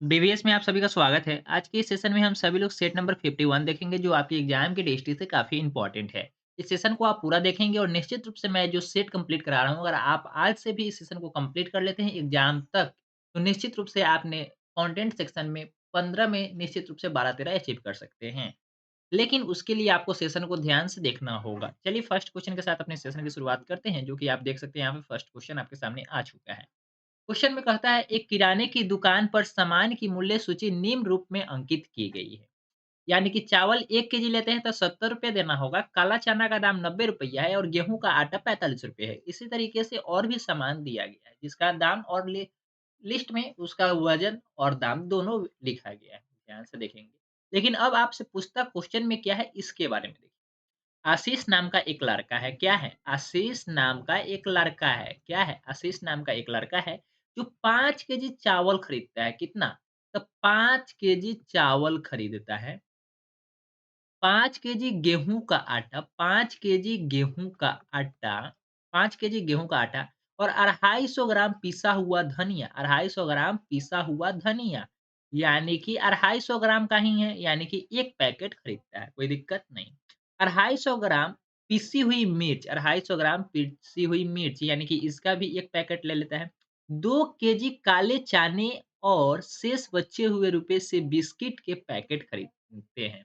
BBS में आप सभी का स्वागत है। आज के इस सेशन में हम सभी लोग सेट नंबर 51 देखेंगे जो आपके एग्जाम की दृष्टि से काफ़ी इंपॉर्टेंट है। इस सेशन को आप पूरा देखेंगे और निश्चित रूप से मैं जो सेट कंप्लीट करा रहा हूँ, अगर आप आज से भी इस सेशन को कंप्लीट कर लेते हैं एग्जाम तक, तो निश्चित रूप से आपने कंटेंट सेक्शन में 15 में निश्चित रूप से 12-13 अचीव कर सकते हैं। लेकिन उसके लिए आपको सेशन को ध्यान से देखना होगा। चलिए फर्स्ट क्वेश्चन के साथ अपने सेशन की शुरुआत करते हैं, जो कि आप देख सकते हैं यहाँ पे फर्स्ट क्वेश्चन आपके सामने आ चुका है। क्वेश्चन में कहता है एक किराने की दुकान पर सामान की मूल्य सूची निम्न रूप में अंकित की गई है। यानी कि चावल 1 केजी लेते हैं तो ₹70 देना होगा, काला चना का दाम ₹90 है और गेहूं का आटा ₹45 है। इसी तरीके से और भी सामान दिया गया है जिसका दाम और लिस्ट में उसका वजन और दाम दोनों लिखा गया है। ध्यान से देखेंगे। लेकिन अब आपसे पूछता क्वेश्चन में क्या है इसके बारे में देखिए। आशीष नाम का एक लड़का है, क्या है? आशीष नाम का एक लड़का है, क्या है? आशीष नाम का एक लड़का है, जो 5 केजी चावल खरीदता है, कितना? तो 5 केजी चावल खरीदता है, 5 केजी गेहूँ का आटा, 5 केजी गेहूँ का आटा, 5 केजी गेहूँ का आटा और 250 ग्राम पिसा हुआ धनिया, 250 ग्राम पिसा हुआ धनिया, यानी कि 250 ग्राम का ही है, यानी कि 1 पैकेट खरीदता है, कोई दिक्कत नहीं। 250 ग्राम पिसी हुई मिर्च, 250 ग्राम पिसी हुई मिर्च, यानी कि इसका भी 1 पैकेट ले लेता है। 2 केजी काले चने और शेष बचे हुए रुपए से बिस्किट के पैकेट खरीदते हैं,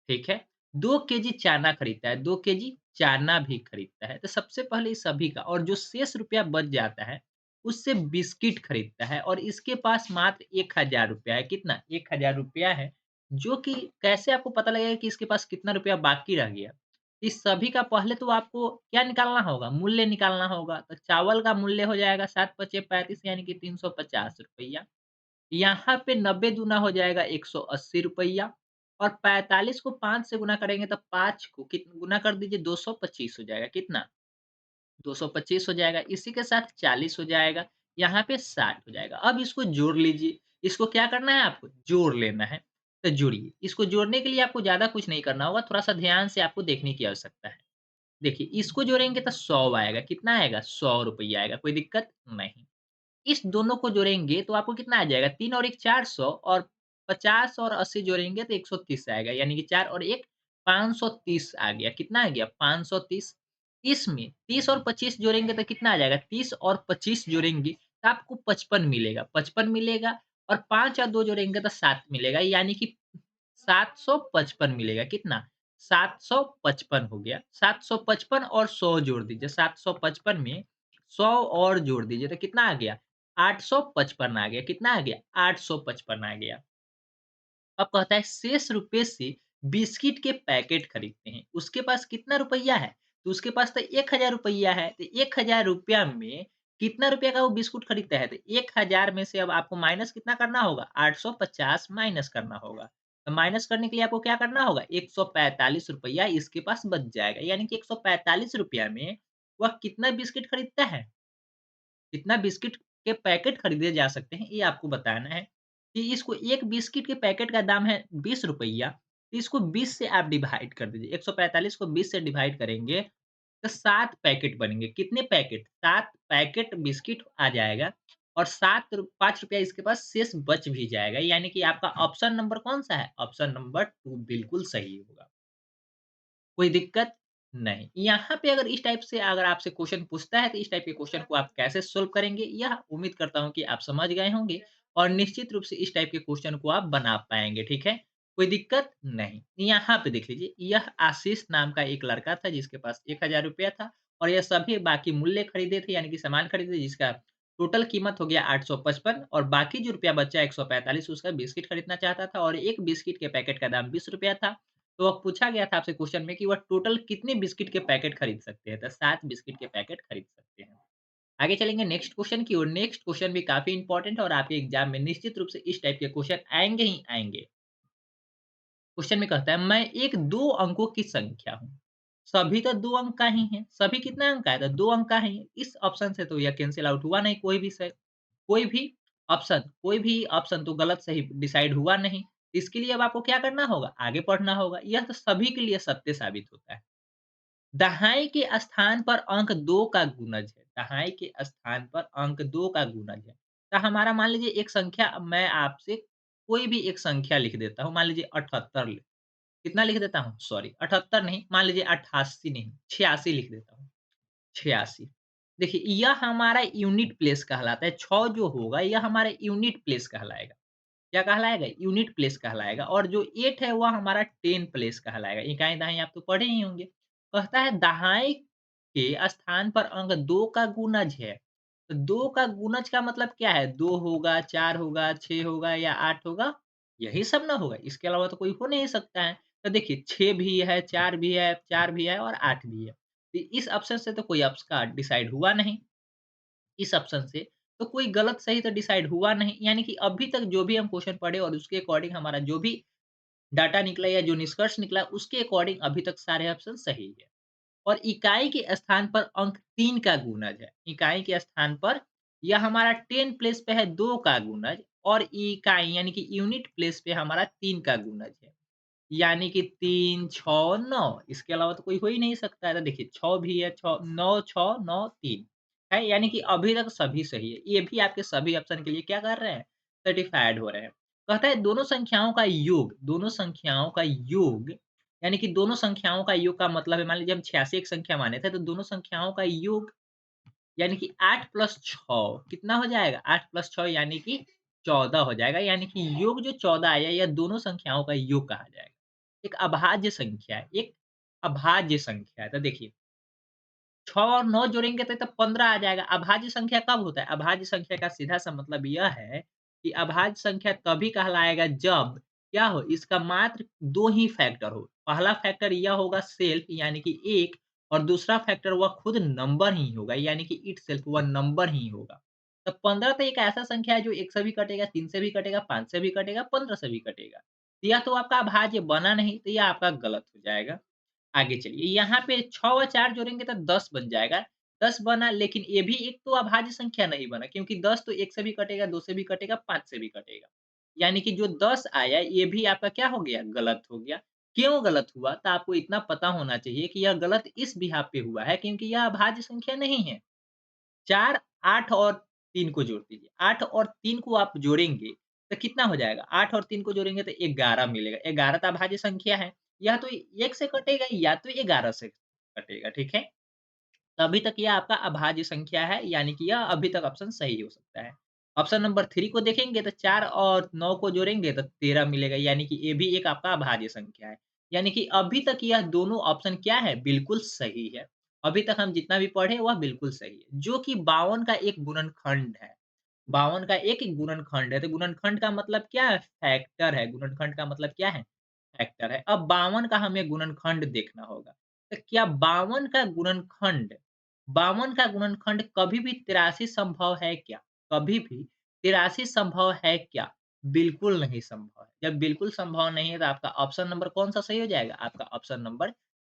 ठीक है? 2 केजी चना खरीदता है, 2 केजी चना भी खरीदता है। तो सबसे पहले इस सभी का और जो शेष रुपया बच जाता है, उससे बिस्किट खरीदता है और इसके पास मात्र ₹1000 है। कितना? ₹1000 है, जो कि कैसे आपको पता लगेगा कि इसके पास कितना रुपया बाकी रह गया? इस सभी का पहले तो आपको क्या निकालना होगा? मूल्य निकालना होगा। तो चावल का मूल्य हो जाएगा 7 पचे 35 यानी कि ₹350। यहाँ पे 90 दूना हो जाएगा ₹180 और 45 को 5 से गुना करेंगे तो 5 को कित गुना कर दीजिए 225 हो जाएगा, कितना? 225 हो जाएगा, इसी के साथ 40 हो जाएगा, यहाँ पे 60 हो जाएगा। अब इसको जोड़ लीजिए, इसको क्या करना है आपको? जोड़ लेना है, तो जोड़िए। इसको जोड़ने के लिए आपको ज़्यादा कुछ नहीं करना होगा, थोड़ा-सा ध्यान से आपको देखने की आवश्यकता है। देखिए, इसको जोड़ेंगे तो 100 आएगा, कितना आएगा? ₹100 आएगा, कोई दिक्कत नहीं। इस दोनों को जोड़ेंगे तो आपको कितना आ जाएगा 3 और 1 400 और 50 और 80 जोड़ेंगे तो 130 आएगा यानी कि 4 और 1 530 आ गया। कितना आ गया? 530। इसमें 30 और 25 जोड़ेंगे तो कितना आ जाएगा? 30 और 25 जोड़ेंगे तो आपको 55 मिलेगा, 55 मिलेगा और 5 और 2 जोड़ेंगे तो 7 मिलेगा यानी कि 755 मिलेगा। कितना? 755 हो गया। 755 और 100 जोड़ दीजिए। 755 में 100 और जोड़ दीजिए तो कितना आ गया? 855 आ गया। कितना आ गया? 855 आ गया। अब कहता है शेष रुपए से बिस्किट के पैकेट खरीदते हैं। उसके पास कितना रुपया है? तो उसके पास तो ₹1000 है। तो ₹1000 में कितना रुपया का वो बिस्कुट खरीदता है? तो 1000 में से अब आपको माइनस कितना करना होगा? 850 माइनस करना होगा। तो माइनस करने के लिए आपको क्या करना होगा? ₹145 इसके पास बच जाएगा। यानी कि ₹145 में वह कितना बिस्किट खरीदता है? कितना बिस्किट के पैकेट खरीदे जा सकते हैं, ये आपको बताना है। कि इसको एक बिस्किट के पैकेट का दाम है ₹20 तो इसको 20 से आप डिवाइड कर दीजिए। 145 को 20 से डिवाइड करेंगे, तो 7 पैकेट बनेंगे। कितने पैकेट? 7 पैकेट बिस्किट आ जाएगा और 7 रु ₹5 इसके पास शेष बच भी जाएगा। यानी कि आपका ऑप्शन नंबर कौन-सा है? ऑप्शन नंबर 2 बिल्कुल सही होगा। कोई दिक्कत नहीं। यहाँ पे अगर इस टाइप से अगर आपसे क्वेश्चन पूछता है, तो इस टाइप के क्वेश्चन को आप कैसे सॉल्व करेंगे, यह उम्मीद करता हूँ कि आप समझ गए होंगे और निश्चित रूप से इस टाइप के क्वेश्चन को आप बना पाएँगे, ठीक है? कोई दिक्कत नहीं। यहाँ पे देख लीजिए, यह आशीष नाम का एक लड़का था जिसके पास ₹1000 था और यह सभी बाकी मूल्य खरीदे थे यानी कि सामान खरीदे जिसका टोटल कीमत हो गया 855 और बाकी जो रुपया बचा 145 उसका बिस्किट खरीदना चाहता था और 1 बिस्किट के पैकेट का दाम ₹20 था। तो अब पूछा गया था आपसे क्वेश्चन में कि वह टोटल कितने बिस्किट के पैकेट खरीद सकते हैं? तो 7 बिस्किट के पैकेट खरीद सकते हैं। आगे चलेंगे नेक्स्ट क्वेश्चन की ओर। नेक्स्ट क्वेश्चन भी काफ़ी इंपोर्टेंट है और आपके एग्जाम में निश्चित रूप से इस टाइप के क्वेश्चन आएँगे ही आएँगे। क्वेश्चन में कहता है मैं एक 2 अंकों की संख्या हूँ। सभी तो 2 अंक का ही है। सभी कितना अंक का है? तो 2 अंक का है। इस ऑप्शन से तो यह कैंसल आउट हुआ नहीं कोई भी ऑप्शन तो गलत सही डिसाइड हुआ नहीं। इसके लिए अब आपको क्या करना होगा? आगे पढ़ना होगा। यह तो सभी के लिए सत्य साबित होता है। दहाई के स्थान पर अंक 2 का गुणज है। दहाई के स्थान पर अंक 2 का गुणज है। तो हमारा मान लीजिए एक संख्या मैं आपसे कोई भी एक संख्या लिख देता हूँ, मान लीजिए 78 कितना लिख देता हूँ? सॉरी 78 नहीं, मान लीजिए 88 नहीं, 86 लिख देता हूँ, 86। देखिए, यह हमारा यूनिट प्लेस कहलाता है, 6 जो होगा यह हमारा यूनिट प्लेस कहलाएगा। क्या कहलाएगा? यूनिट प्लेस कहलाएगा और जो 8 है वह हमारा 10 प्लेस कहलाएगा। इकाई-दहाई आप तो पढ़े ही होंगे। कहता है दाहाई के स्थान पर अंक 2 का गुणज है। तो 2 का गुणज का मतलब क्या है? 2 होगा, 4 होगा, 6 होगा या 8 होगा? यही सब ना होगा, इसके अलावा तो कोई हो नहीं सकता है। तो देखिए 6 भी है, 4 भी है और 8 भी है। तो इस ऑप्शन से तो कोई आपका डिसाइड हुआ नहीं। इस ऑप्शन से, तो कोई गलत सही तो डिसाइड हुआ नहीं, यानी कि अभी तक जो भी हम क्वेश्चन पढ़े और उसके अकॉर्डिंग हमारा जो भी डाटा निकला या जो निष्कर्ष निकला, उसके अकॉर्डिंग अभी तक सारे ऑप्शन सही है। और इकाई के स्थान पर अंक 3 का गुणज है। इकाई के स्थान पर यह हमारा 10 प्लेस पे है 2 का गुणज और इकाई यानी कि यूनिट प्लेस पे हमारा 3 का गुणज है। यानी कि 3, 6, 9 इसके अलावा तो कोई हो ही नहीं सकता है। तो देखिए 6 भी है, 6 9, 6, 9, 3 है यानी कि अभी तक सभी सही है। ये भी आपके सभी ऑप्शन के लिए क्या कर रहे हैं? सर्टिफाइड हो रहे हैं। कहता है दोनों संख्याओं का योग यानी कि दोनों संख्याओं का योग का मतलब है मान लीजिए हम 86 एक संख्या माने थे, तो दोनों संख्याओं का योग यानी कि 8 प्लस 6 कितना हो जाएगा? 8 प्लस 6 यानी कि 14 हो जाएगा, यानी कि योग जो 14 आया यह दोनों संख्याओं का योग कहा जाएगा। एक अभाज्य संख्या है, एक अभाज्य संख्या है। तो देखिए 6 और 9 जोड़ेंगे तो तब 15 आ जाएगा। अभाज्य संख्या कब होता है? अभाज्य संख्या का सीधा-सा मतलब यह है कि अभाज्य संख्या तभी कहलाएगा जब क्या हो? इसका मात्र 2 ही फैक्टर हो। पहला फैक्टर यह होगा सेल्फ यानी कि 1 और दूसरा फैक्टर वह खुद नंबर ही होगा यानी कि इटसेल्फ वह नंबर ही होगा। तो 15 तो एक ऐसा संख्या है जो 1 से भी कटेगा, 3 से भी कटेगा, 5 से भी कटेगा, 15 से भी कटेगा। यह तो आपका अभाज्य बना नहीं, तो यह आपका गलत हो जाएगा। आगे चलिए, यहाँ पे 6 और 4 जोड़ेंगे तो 10 बन जाएगा। 10 बना लेकिन ये भी एक तो अभाज्य संख्या नहीं बना क्योंकि 10 तो 1 से भी कटेगा, 2 से भी कटेगा, 5 से भी कटेगा। यानी कि जो 10 आया ये भी आपका क्या हो गया? गलत हो गया। क्यों गलत हुआ? तो आपको इतना पता होना चाहिए कि यह गलत इस बिहाफ़ पे हुआ है क्योंकि यह अभाज्य संख्या नहीं है। 4, 8 और 3 को जोड़ दीजिए। 8 और 3 को आप जोड़ेंगे तो कितना हो जाएगा? 8 और 3 को जोड़ेंगे तो 11 मिलेगा। 11 तो अभाज्य संख्या है। या तो 1 से कटेगा या तो 11 से कटेगा, ठीक है? तभी तक ये आपका अभाज्य संख्या है, यानी कि यह अभी तक ऑप्शन सही हो सकता है। ऑप्शन नंबर 3 को देखेंगे तो 4 और 9 को जोड़ेंगे तो 13 मिलेगा, यानी कि ये भी एक आपका अभाज्य संख्या है। यानी कि अभी तक यह दोनों ऑप्शन क्या है? बिल्कुल सही है। अभी तक हम जितना भी पढ़े वह बिल्कुल सही है, जो कि 52 का एक गुणनखंड है। 52 का एक गुणनखंड है, तो गुणनखंड का मतलब क्या है? फैक्टर है। गुणनखंड का मतलब क्या है? फैक्टर है। अब 52 का हमें गुणनखंड देखना होगा। तो क्या 52 का गुणनखंड कभी भी 83 संभव है क्या? कभी भी 83 संभव है क्या? बिल्कुल नहीं संभव है। जब बिल्कुल संभव नहीं है तो आपका ऑप्शन नंबर कौन-सा सही हो जाएगा? आपका ऑप्शन नंबर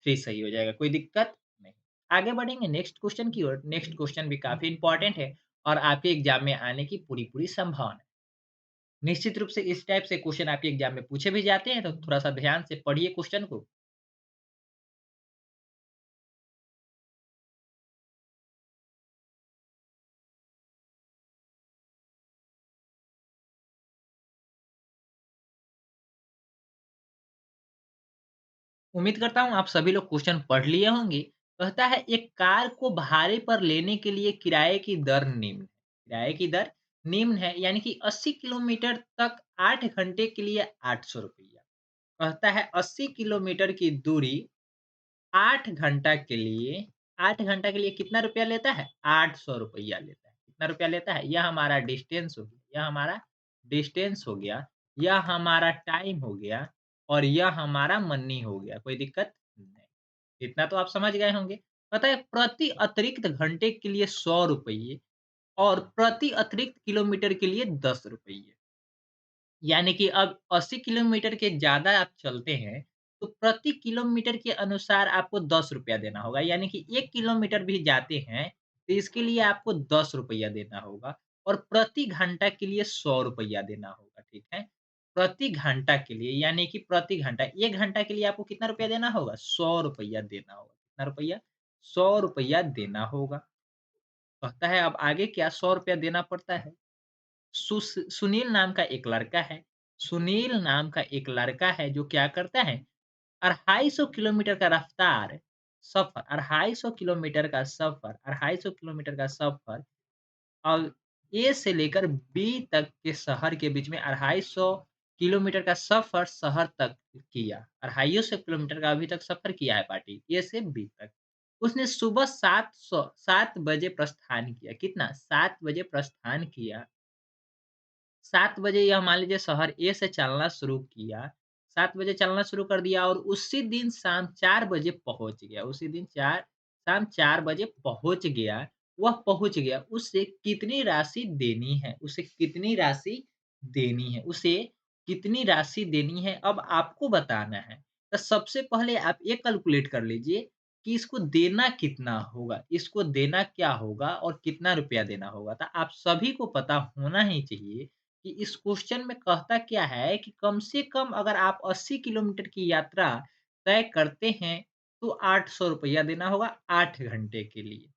3 सही हो जाएगा। कोई दिक्कत नहीं। आगे बढ़ेंगे नेक्स्ट क्वेश्चन की ओर। नेक्स्ट क्वेश्चन भी काफ़ी इम्पोर्टेंट है और आपके एग्ज़ाम में आने की पूरी-पूरी संभावना है। निश्चित रूप से इस टाइप से क्वेश्चन आपके एग्ज़ाम में पूछे भी जाते हैं, तो थोड़ा-सा ध्यान से पढ़िए क्वेश्चन को। उम्मीद करता हूँ आप सभी लोग क्वेश्चन पढ़ लिए होंगे। कहता है एक कार को भाड़े पर लेने के लिए किराए की दर निम्न है। किराए की दर निम्न है यानी कि 80 किलोमीटर तक 8 घंटे के लिए ₹800। कहता है 80 किलोमीटर की दूरी 8 घंटा के लिए 8 घंटा के लिए कितना रुपया लेता है? ₹800 लेता है। कितना रुपया लेता है? यह हमारा डिस्टेंस हो गया, यह हमारा डिस्टेंस हो गया, यह हमारा टाइम हो गया और यह हमारा मनी हो गया। कोई दिक्कत नहीं। इतना तो आप समझ गए होंगे। पता है प्रति अतिरिक्त घंटे के लिए ₹100 और प्रति अतिरिक्त किलोमीटर के लिए ₹10। यानी कि अब 80 किलोमीटर के ज़्यादा आप चलते हैं, तो प्रति किलोमीटर के अनुसार आपको ₹10 देना होगा। यानी कि 1 किलोमीटर भी जाते हैं, तो इसके लिए आपको ₹10 देना होगा और प्रति घंटा के लिए ₹100 देना होगा, ठीक है? प्रति घंटा के लिए यानी कि प्रति घंटा 1 घंटा के लिए आपको कितना रुपया देना होगा? ₹100 देना होगा। कितना रुपया? ₹100 देना होगा। कहता है अब आगे क्या ₹100 देना पड़ता है। सुनील नाम का एक लड़का है। सुनील नाम का एक लड़का है जो क्या करता है 250 किलोमीटर का रफ्तार सफ़र 250 किलोमीटर का सफ़र 250 किलोमीटर का सफ़र और ए से लेकर बी तक के शहर के बीच में 250 किलोमीटर का सफ़र शहर तक किया। 250 किलोमीटर का अभी तक सफ़र किया है पार्टी ए से बी तक। उसने सुबह 7 बजे प्रस्थान किया। कितना? 7 बजे प्रस्थान किया 7 बजे यह मान लीजिए शहर ए से चलना शुरू किया, 7 बजे चलना शुरू कर दिया और उसी दिन शाम 4 बजे पहुँच गया। उसी दिन शाम 4 बजे पहुँच गया, वह पहुँच गया। उसे कितनी राशि देनी है? उसे कितनी राशि देनी है? उसे कितनी राशि देनी है, अब आपको बताना है। तो सबसे पहले आप ये कैलकुलेट कर लीजिए कि इसको देना कितना होगा? इसको देना क्या होगा और कितना रुपया देना होगा? तो आप सभी को पता होना ही चाहिए कि इस क्वेश्चन में कहता क्या है कि कम से कम अगर आप 80 किलोमीटर की यात्रा तय करते हैं, तो ₹800 देना होगा 8 घंटे के लिए।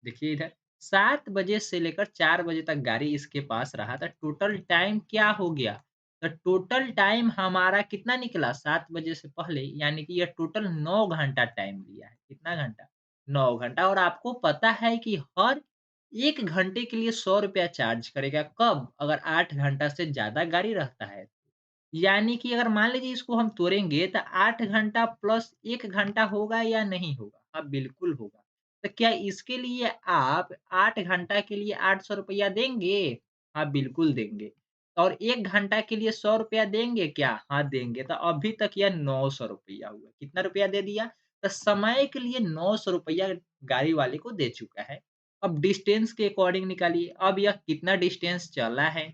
देखिए इधर 7 बजे से लेकर 4 बजे तक गाड़ी इसके पास रहा था, टोटल टाइम क्या हो गया? तो टोटल टाइम हमारा कितना निकला 7 बजे से पहले यानी कि यह टोटल 9 घंटा टाइम लिया है। कितना घंटा? 9 घंटा और आपको पता है कि हर 1 घंटे के लिए ₹100 चार्ज करेगा, कब? अगर 8 घंटा से ज़्यादा गाड़ी रहता है। यानी कि अगर मान लीजिए इसको हम तोड़ेंगे तो 8 घंटा प्लस 1 घंटा होगा या नहीं होगा? हाँ, बिल्कुल होगा। तो क्या इसके लिए आप 8 घंटा के लिए ₹800 देंगे? हाँ, बिल्कुल देंगे। और 1 घंटा के लिए ₹100 देंगे क्या? हाँ, देंगे। तो अभी तक यह ₹900 हुआ। कितना रुपया दे दिया? तो समय के लिए ₹900 गाड़ी वाले को दे चुका है। अब डिस्टेंस के अकॉर्डिंग निकालिए। अब यह कितना डिस्टेंस चला है?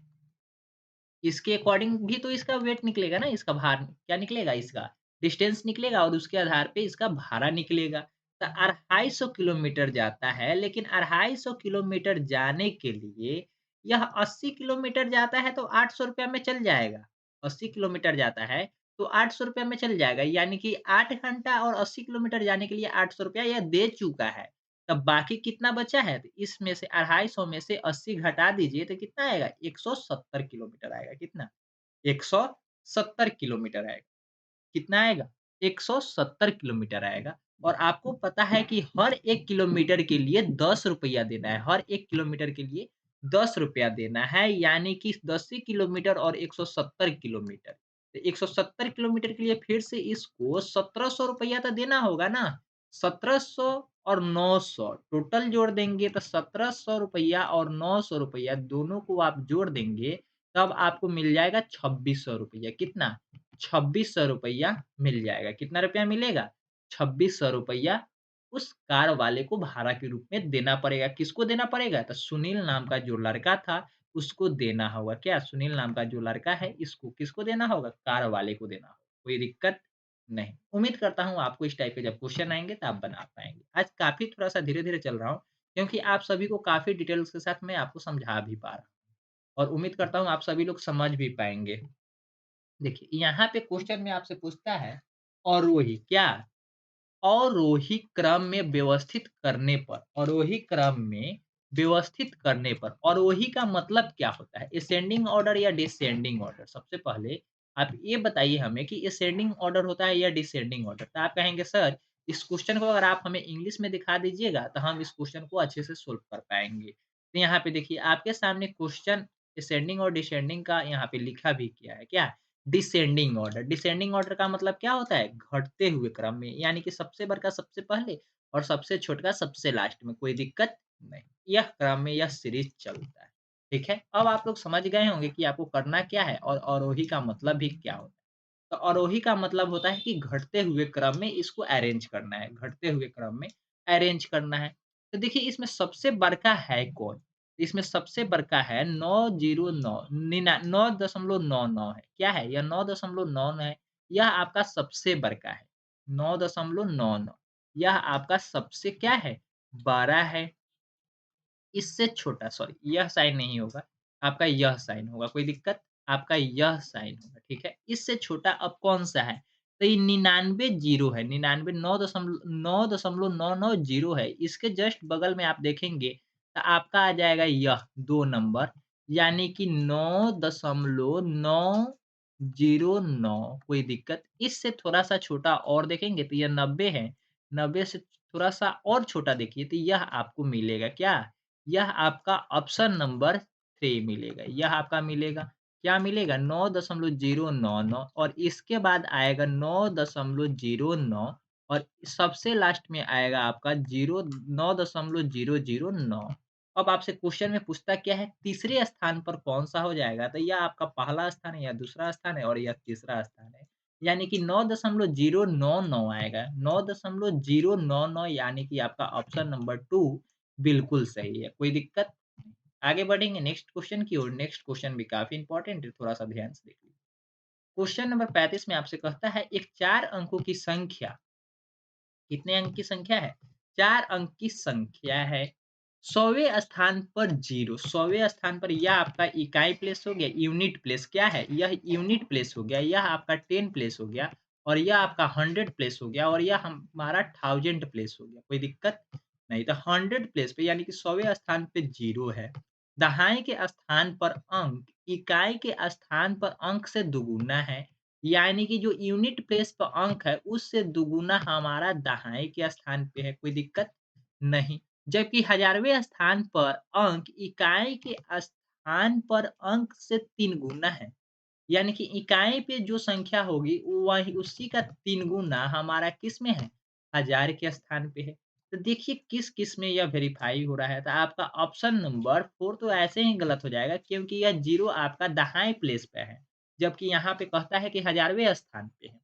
इसके अकॉर्डिंग भी तो इसका वेट निकलेगा ना, इसका भार क्या निकलेगा इसका? डिस्टेंस निकलेगा और उसके आधार पे इसका भाड़ा निकलेगा। तो 250 किलोमीटर जाता है, लेकिन 250 किलोमीटर जाने के लिए यह 80 किलोमीटर जाता है तो ₹800 में चल जाएगा। 80 किलोमीटर जाता है तो ₹800 में चल जाएगा, यानी कि 8 घंटा और 80 किलोमीटर जाने के लिए ₹800 यह दे चुका है। तब बाकी कितना बचा है? तो इसमें से 250 में से 80 घटा दीजिए तो कितना आएगा? 170 किलोमीटर आएगा। कितना? 170 किलोमीटर आएगा। कितना आएगा? 170 किलोमीटर आएगा और आपको पता है कि हर 1 किलोमीटर के लिए ₹10 देना है। हर 1 किलोमीटर के लिए ₹10 देना है, यानी कि 80 किलोमीटर और 170 किलोमीटर। तो 170 किलोमीटर के लिए फिर से इसको ₹1700 तो देना होगा ना। 1700 और 900 टोटल जोड़ देंगे तो ₹1700 और ₹900 दोनों को आप जोड़ देंगे, तब आपको मिल जाएगा ₹2600 कितना? ₹2600 मिल जाएगा। कितना रुपया मिलेगा? ₹2600 उस कार वाले को भाड़ा के रूप में देना पड़ेगा। किसको देना पड़ेगा? तो सुनील नाम का जो लड़का था, उसको देना होगा। क्या? सुनील नाम का जो लड़का है, इसको किसको देना होगा? कार वाले को देना होगा। कोई दिक्कत नहीं। उम्मीद करता हूँ आपको इस टाइप के जब क्वेश्चन आएँगे तो आप बना पाएँगे। आज काफ़ी थोड़ा-सा धीरे-धीरे चल रहा हूँ, क्योंकि आप सभी को काफ़ी डिटेल्स के साथ मैं आपको समझा भी पा रहा हूँ और उम्मीद करता हूँ आप सभी लोग समझ भी पाएँगे। देखिए, यहाँ पे क्वेश्चन में आपसे पूछता है अवरोही क्या? अवरोही क्रम में व्यवस्थित करने पर अवरोही क्रम में व्यवस्थित करने पर अवरोही का मतलब क्या होता है? असेंडिंग ऑर्डर या डिसेंडिंग ऑर्डर? सबसे पहले आप ये बताइए हमें कि असेंडिंग ऑर्डर होता है या डिसेंडिंग ऑर्डर? तो आप कहेंगे सर इस क्वेश्चन को अगर आप हमें इंग्लिश में दिखा दीजिएगा तो हम इस क्वेश्चन को अच्छे से सोल्व कर पाएँगे। तो यहाँ पे देखिए आपके सामने क्वेश्चन असेंडिंग और डिसेंडिंग का यहाँ पे लिखा भी गया है। क्या? Descending order. डिसेंडिंग ऑर्डर का मतलब क्या होता है? घटते हुए क्रम में, यानी कि सबसे बड़का सबसे पहले और सबसे छोटका सबसे लास्ट में, कोई दिक्कत नहीं। यह क्रम में यह सीरीज़ चलता है, ठीक है? अब आप लोग समझ गए होंगे कि आपको करना क्या है और अवरोही का मतलब भी क्या होता है। तो अवरोही का मतलब होता है कि घटते हुए क्रम में इसको अरेंज करना है, घटते हुए क्रम में अरेंज करना है। तो देखिए इसमें सबसे बड़का है कौन? इसमें सबसे बड़का है 909 9.99 है। क्या है? यह 9.99 है। यह आपका सबसे बड़का है। 9.99 यह आपका सबसे क्या है? बड़ा है। इससे छोटा सॉरी यह साइन नहीं होगा, आपका यह साइन होगा, कोई दिक्कत? आपका यह साइन होगा, ठीक है? इससे छोटा अब कौन-सा है? तो ये 99 ज़ीरो है, 99 9.99 ज़ीरो है, इसके जस्ट बगल में आप देखेंगे तो आपका आ जाएगा यह 2 नंबर, यानी कि 9.9 09 कोई दिक्कत? इससे थोड़ा-सा छोटा और देखेंगे तो यह 90 है, 90 से थोड़ा-सा और छोटा देखिए तो यह आपको मिलेगा क्या? यह आपका ऑप्शन नंबर 3 मिलेगा, यह आपका मिलेगा, क्या मिलेगा? 9.099 और इसके बाद आएगा 9.09 और सबसे लास्ट में आएगा आपका 9.009। अब आपसे क्वेश्चन में पूछता क्या है तीसरे स्थान पर कौन-सा हो जाएगा? तो यह आपका पहला स्थान है या दूसरा स्थान है और यह तीसरा स्थान है। यानी कि 9.099 आएगा। 9.099 यानी कि आपका ऑप्शन नंबर 2 बिल्कुल सही है। कोई दिक्कत? आगे बढ़ेंगे नेक्स्ट क्वेश्चन की ओर। नेक्स्ट क्वेश्चन भी काफ़ी इम्पोर्टेंट है, थोड़ा-सा ध्यान से देखिए। क्वेश्चन नंबर 35 में आपसे कहता है एक 4 अंकों की संख्या कितने अंक की संख्या है? 4 अंक की संख्या है। 100वें स्थान पर 0 100वें स्थान पर यह आपका इकाई प्लेस हो गया, यूनिट प्लेस क्या है? यह यूनिट प्लेस हो गया, यह आपका 10 प्लेस हो गया और यह आपका 100 प्लेस हो गया और यह हमारा 1000 प्लेस हो गया। कोई दिक्कत? नहीं, तो 100 प्लेस पे यानी कि 100वें स्थान पे 0 है। दहाई के स्थान पर अंक इकाई के स्थान पर अंक से दुगुना है। यानी कि जो यूनिट प्लेस पर अंक है, उससे दुगुना हमारा दहाई के स्थान पे है, कोई दिक्कत नहीं। जबकि हज़ारवें स्थान पर अंक इकाई के स्थान पर अंक से 3 गुना है। यानी कि इकाई पे जो संख्या होगी, वही उसी का 3 गुना हमारा किस में है? हज़ार के स्थान पे है। तो देखिए किस-किस में यह वेरीफ़ाई हो रहा है, तो आपका ऑप्शन नंबर 4 तो ऐसे ही गलत हो जाएगा क्योंकि यह 0 आपका दाहिने प्लेस पे है, जबकि यहाँ पे कहता है कि हज़ारवें स्थान पे है,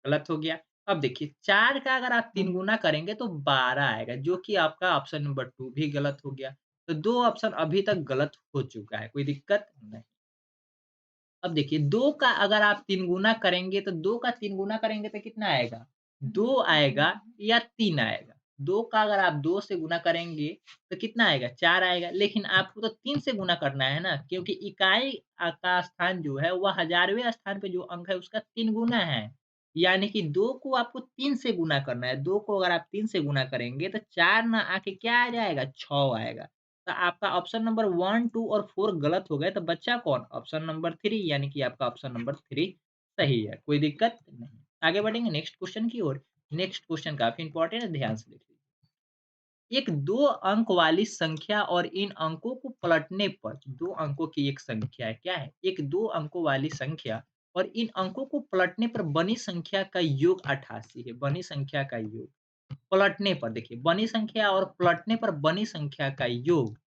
गलत हो गया। अब देखिए 4 का अगर आप 3 गुना करेंगे तो 12 आएगा, जो कि आपका ऑप्शन नंबर 2 भी गलत हो गया। तो 2 ऑप्शन अभी तक गलत हो चुका है, कोई दिक्कत नहीं। अब देखिए 2 का अगर आप 3 गुना करेंगे तो 2 का 3 गुना करेंगे तो कितना आएगा? 2 आएगा या 3 आएगा? 2 का अगर आप 2 से गुना करेंगे तो कितना आएगा? 4 आएगा। लेकिन आपको तो 3 से गुना करना है ना क्योंकि इकाई का स्थान जो है वह हज़ारवें स्थान पे जो अंक है उसका 3 गुना है। यानी कि 2 को आपको 3 से गुना करना है। 2 को अगर आप 3 से गुना करेंगे तो 4 ना आके क्या आ जाएगा? 6 आएगा। तो आपका ऑप्शन नंबर 1, 2 और 4 गलत हो गए, तो बचा कौन? ऑप्शन नंबर 3 यानी कि आपका ऑप्शन नंबर 3 सही है, कोई दिक्कत नहीं। आगे बढ़ेंगे नेक्स्ट क्वेश्चन की ओर। नेक्स्ट क्वेश्चन काफ़ी इंपॉर्टेंट है, ध्यान से देखिए। एक 2 अंक वाली संख्या और इन अंकों को पलटने पर 2 अंकों की एक संख्या है, क्या है? एक 2 अंकों वाली संख्या और इन अंकों को पलटने पर बनी संख्या का योग 88 है, बनी संख्या का योग। पलटने पर देखिए, बनी संख्या और पलटने पर बनी संख्या का योग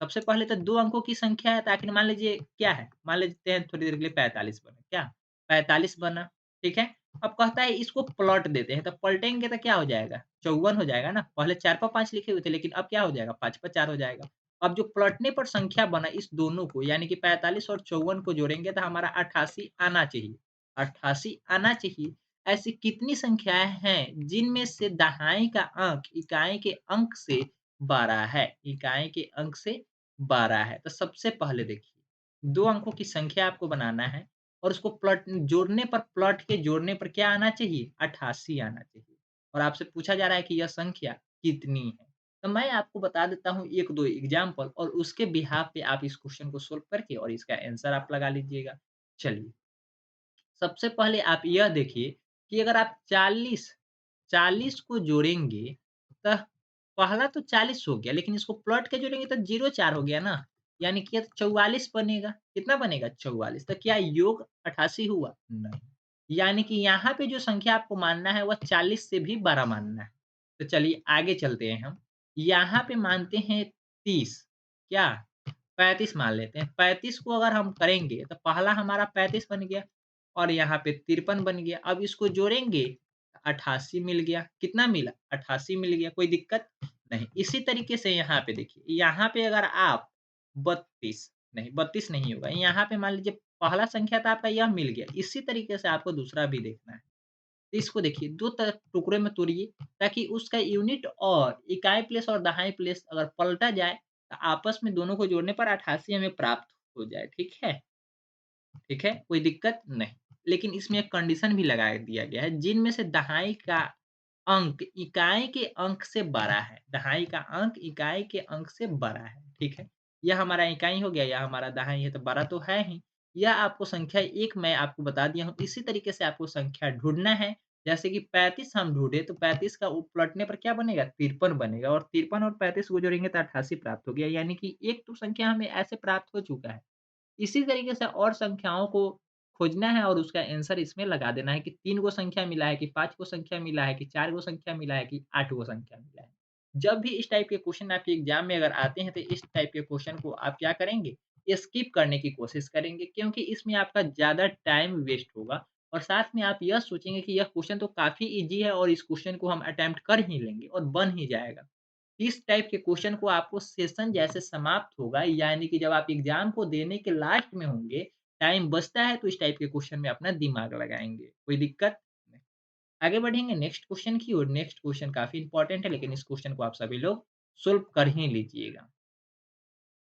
सबसे पहले तो 2 अंकों की संख्या है, तो आखिर मान लीजिए क्या है? मान लेते हैं थोड़ी देर के लिए 45 बना, क्या? 45 बना, ठीक है? अब कहता है इसको पलट देते हैं, तो पलटेंगे तो क्या हो जाएगा? 54 हो जाएगा ना? पहले 4 पर 5 लिखे हुए थे, लेकिन अब क्या हो जाएगा? 5 पर 4 हो जाएगा। अब जो पलटने पर संख्या बना इस दोनों को यानी कि 45 और 54 को जोड़ेंगे तो हमारा 88 आना चाहिए। 88 आना चाहिए। ऐसी कितनी संख्याएँ हैं जिनमें से दहाई का अंक इकाई के अंक से 12 है? इकाई के अंक से 12 है। तो सबसे पहले देखिए, 2 अंकों की संख्या आपको बनाना है और उसको पलट के जोड़ने पर क्या आना चाहिए? 88 आना चाहिए और आपसे पूछा जा रहा है कि यह संख्या कितनी है? तो मैं आपको बता देता हूँ 1-2 एग्ज़ाम्पल और उसके बिहाफ़ पे आप इस क्वेश्चन को सॉल्व करके और इसका आंसर आप लगा लीजिएगा। चलिए, सबसे पहले आप यह देखिए कि अगर आप 40 को जोड़ेंगे, तो पहला तो 40 हो गया, लेकिन इसको प्लट के जोड़ेंगे तो 0 4 हो गया ना, यानी कि 44 बनेगा। कितना बनेगा? 44 तो क्या योग 88 हुआ? नहीं। यानी कि यहाँ पे जो संख्या आपको मानना है, वह 40 से भी बड़ा मानना है। तो चलिए आगे चलते हैं हम। यहाँ पे मानते हैं 30, क्या? 35 मान लेते हैं। 35 को अगर हम करेंगे, तो पहला हमारा 35 बन गया और यहाँ पे 53 बन गया। अब इसको जोड़ेंगे, 88 मिल गया। कितना मिला? 88 मिल गया, कोई दिक्कत नहीं। इसी तरीके से यहाँ पे देखिए, यहाँ पे अगर आप 32 नहीं होगा। यहाँ पे मान लीजिए पहला संख्या तो आपका यह मिल गया। इसी तरीके से आपको दूसरा भी देखना है। तो इसको देखिए 2 टुकड़े में तोड़िए ताकि उसका यूनिट और इकाई प्लेस और दहाई प्लेस अगर पलटा जाए, तो आपस में दोनों को जोड़ने पर 88 हमें प्राप्त हो जाए। ठीक है? ठीक है? कोई दिक्कत नहीं। लेकिन इसमें एक कंडीशन भी लगा दिया गया है, जिनमें से दहाई का अंक इकाई के अंक से बड़ा है। दहाई का अंक इकाई के अंक से बड़ा है। ठीक है? यह हमारा इकाई हो गया, यह हमारा दहाई है, तो बड़ा तो है ही। या आपको संख्या 1 मैं आपको बता दिया हूँ, इसी तरीके से आपको संख्या ढूँढना है। जैसे कि 35 हम ढूँढे तो 35 का पलटने पर क्या बनेगा? 53 बनेगा और 53 और 35 को जोड़ेंगे तो 88 प्राप्त हो गया। यानी कि एक तो संख्या हमें ऐसे प्राप्त हो चुका है। इसी तरीके से और संख्याओं को खोजना है और उसका आंसर इसमें लगा देना है कि 3 को संख्या मिला है, कि 5 को संख्या मिला है, कि 4 को संख्या मिला है, कि 8 को संख्या मिला है। जब भी इस टाइप के क्वेश्चन आपके एग्ज़ाम में अगर आते हैं, तो इस टाइप के क्वेश्चन को आप क्या करेंगे? स्किप करने की कोशिश करेंगे क्योंकि इसमें आपका ज़्यादा टाइम वेस्ट होगा और साथ में आप यह सोचेंगे कि यह क्वेश्चन तो काफ़ी ईज़ी है और इस क्वेश्चन को हम अटेम्प्ट कर ही लेंगे और बन ही जाएगा। इस टाइप के क्वेश्चन को आपको सेशन जैसे समाप्त होगा यानी कि जब आप एग्ज़ाम को देने के लास्ट में होंगे, टाइम बचता है तो इस टाइप के क्वेश्चन में अपना दिमाग लगाएँगे। कोई दिक्कत? नहीं। आगे बढ़ेंगे नेक्स्ट क्वेश्चन की ओर। नेक्स्ट क्वेश्चन काफ़ी इंपॉर्टेंट है लेकिन इस क्वेश्चन को आप सभी लोग सॉल्व कर ही लीजिएगा।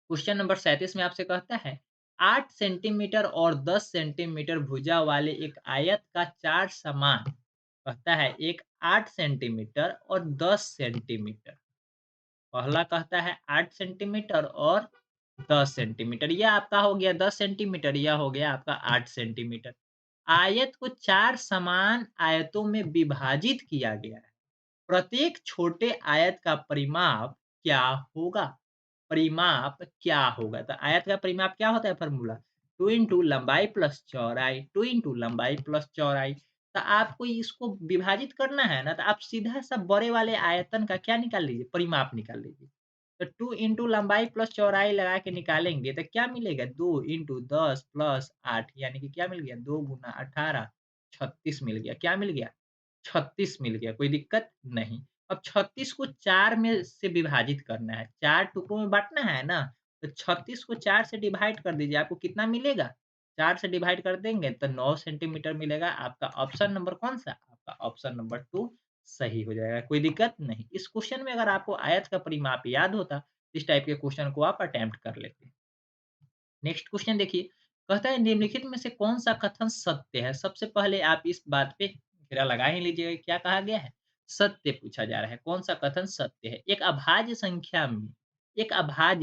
क्वेश्चन नंबर 37 में आपसे कहता है 8 सेंटीमीटर और 10 सेंटीमीटर भुजा वाले एक आयत का 4 समान कहता है एक 8 सेंटीमीटर और 10 सेंटीमीटर। पहला कहता है 8 सेंटीमीटर और 10 सेंटीमीटर। यह आपका हो गया 10 सेंटीमीटर, यह हो गया आपका 8 सेंटीमीटर। आयत को 4 समान आयतों में विभाजित किया गया है। प्रत्येक छोटे आयत का परिमाप क्या होगा? परिमाप क्या होगा? तो आयत का परिमाप क्या होता है फ़ॉर्मूला? 2 इंटू लंबाई प्लस चौड़ाई, 2 इंटू लंबाई प्लस चौड़ाई। तो आपको इसको विभाजित करना है ना, तो आप सीधा-सा बड़े वाले आयतन का क्या निकाल लीजिए? परिमाप निकाल लीजिए। तो 2 इंटू लंबाई प्लस चौड़ाई लगा के निकालेंगे तो क्या मिलेगा? 2 इंटू 10 प्लस 8 यानी कि क्या मिल गया? 2 गुना 18 36 मिल गया। क्या मिल गया? 36 मिल गया, कोई दिक्कत नहीं। अब 36 को 4 में से विभाजित करना है, 4 टुकड़ों में बाँटना है ना, तो 36 को 4 से डिवाइड कर दीजिए, आपको कितना मिलेगा? 4 से डिवाइड कर देंगे तो 9 सेंटीमीटर मिलेगा। आपका ऑप्शन नंबर कौन-सा? आपका ऑप्शन नंबर 2 सही हो जाएगा, कोई दिक्कत नहीं। इस क्वेश्चन में अगर आपको आयत का परिमाप याद होता, इस टाइप के क्वेश्चन को आप अटेम्प्ट कर लेते। नेक्स्ट क्वेश्चन देखिए, कहता है निम्नलिखित में से कौन-सा कथन सत्य है? सबसे पहले आप इस बात पे घेरा लगा ही लीजिएगा, क्या कहा गया है? सत्य पूछा जा रहा है, कौन-सा कथन सत्य है? एक अभाज्य